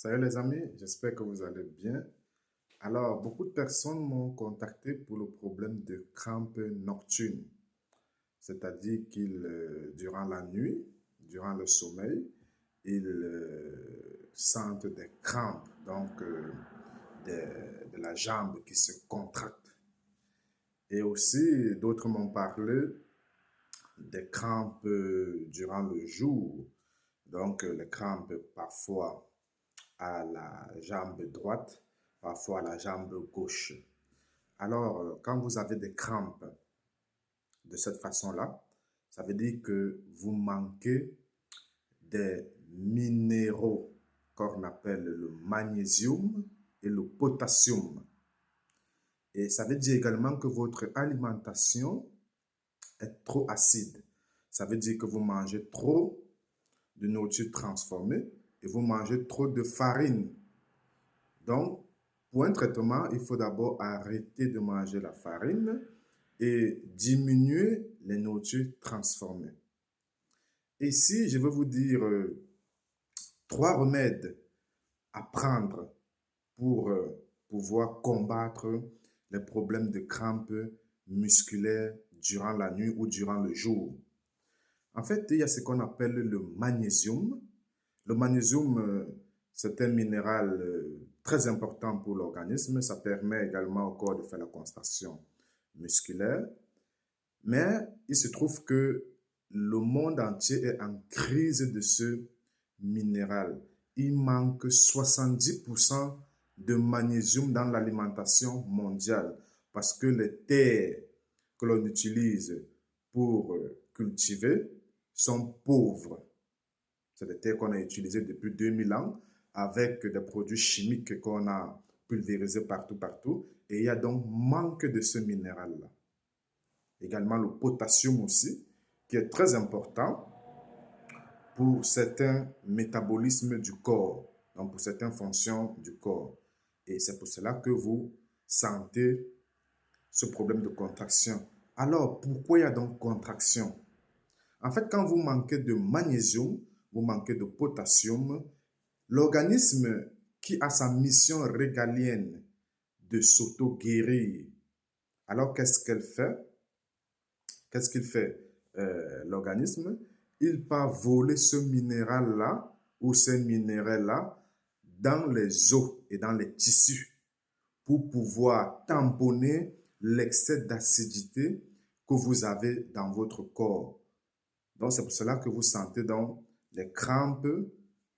Salut les amis, j'espère que vous allez bien. Alors, beaucoup de personnes m'ont contacté pour le problème de crampes nocturnes, c'est-à-dire durant la nuit, durant le sommeil, ils sentent des crampes, de la jambe qui se contracte. Et aussi, d'autres m'ont parlé des crampes durant le jour, les crampes parfois à la jambe droite, parfois à la jambe gauche. Alors, quand vous avez des crampes de cette façon-là, ça veut dire que vous manquez des minéraux qu'on appelle le magnésium et le potassium. Et ça veut dire également que votre alimentation est trop acide. Ça veut dire que vous mangez trop de nourriture transformée et vous mangez trop de farine. Donc, pour un traitement, il faut d'abord arrêter de manger la farine et diminuer les nourritures transformées. Ici, je vais vous dire trois remèdes à prendre pour pouvoir combattre les problèmes de crampes musculaires durant la nuit ou durant le jour. En fait, il y a ce qu'on appelle le magnésium. Le magnésium, c'est un minéral très important pour l'organisme. Ça permet également au corps de faire la contraction musculaire. Mais il se trouve que le monde entier est en crise de ce minéral. Il manque 70% de magnésium dans l'alimentation mondiale parce que les terres que l'on utilise pour cultiver sont pauvres. C'est des terres qu'on a utilisées depuis 2000 ans avec des produits chimiques qu'on a pulvérisés partout. Et il y a donc manque de ce minéral-là. Également le potassium aussi, qui est très important pour certains métabolismes du corps, donc pour certaines fonctions du corps. Et c'est pour cela que vous sentez ce problème de contraction. Alors, pourquoi il y a donc contraction? En fait, quand vous manquez de magnésium, vous manquez de potassium, l'organisme qui a sa mission régalienne de s'auto-guérir, alors qu'est-ce qu'elle fait? Qu'est-ce qu'il fait, l'organisme? Il part voler ce minéral-là ou ces minéraux-là dans les os et dans les tissus pour pouvoir tamponner l'excès d'acidité que vous avez dans votre corps. Donc, c'est pour cela que vous sentez donc les crampes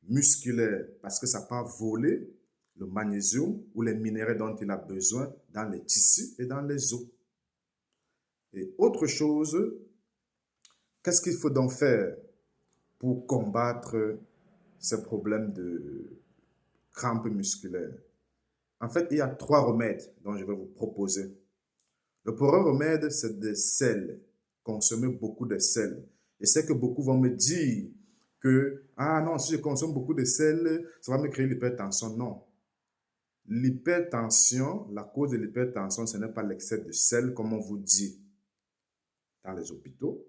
musculaires parce que ça part voler le magnésium ou les minéraux dont il a besoin dans les tissus et dans les os. Et autre chose, qu'est-ce qu'il faut donc faire pour combattre ces problèmes de crampes musculaires? En fait, il y a trois remèdes dont je vais vous proposer. Le premier remède, c'est des sels. Consommer beaucoup de sel. Et c'est que beaucoup vont me dire que, ah non, si je consomme beaucoup de sel, ça va me créer l'hypertension. Non. L'hypertension, la cause de l'hypertension, ce n'est pas l'excès de sel, comme on vous dit dans les hôpitaux.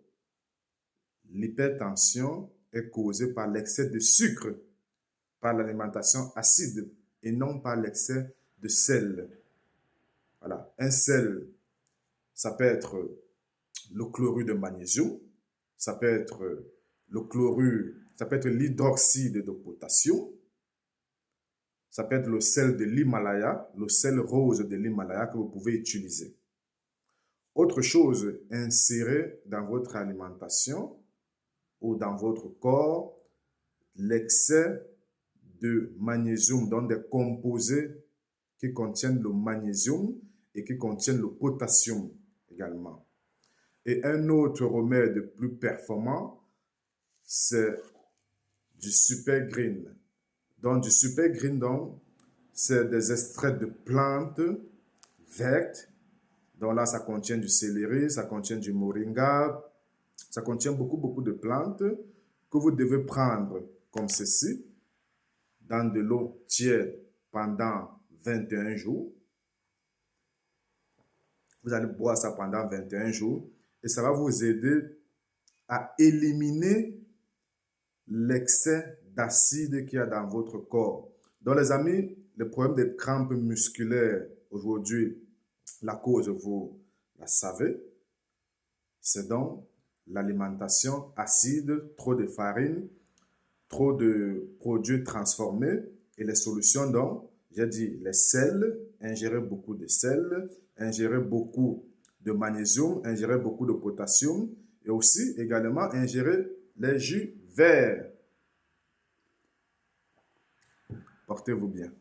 L'hypertension est causée par l'excès de sucre, par l'alimentation acide et non par l'excès de sel. Voilà. Un sel, ça peut être le chlorure de magnésium, ça peut être le chlorure, ça peut être l'hydroxyde de potassium, ça peut être le sel de l'Himalaya, le sel rose de l'Himalaya que vous pouvez utiliser. Autre chose, insérez dans votre alimentation ou dans votre corps l'excès de magnésium, donc des composés qui contiennent le magnésium et qui contiennent le potassium également. Et un autre remède plus performant, c'est du super green. Donc, du super green, donc, c'est des extraits de plantes vertes. Donc là, ça contient du céleri, ça contient du moringa, ça contient beaucoup de plantes que vous devez prendre comme ceci, dans de l'eau tiède pendant 21 jours. Vous allez boire ça pendant 21 jours et ça va vous aider à éliminer l'excès d'acide qu'il y a dans votre corps. Donc les amis, le problème des crampes musculaires, aujourd'hui, la cause, vous la savez, c'est donc l'alimentation acide, trop de farine, trop de produits transformés et les solutions donc, j'ai dit les sels, ingérer beaucoup de sel, ingérer beaucoup de magnésium, ingérer beaucoup de potassium et aussi également ingérer les jus verts. Portez-vous bien.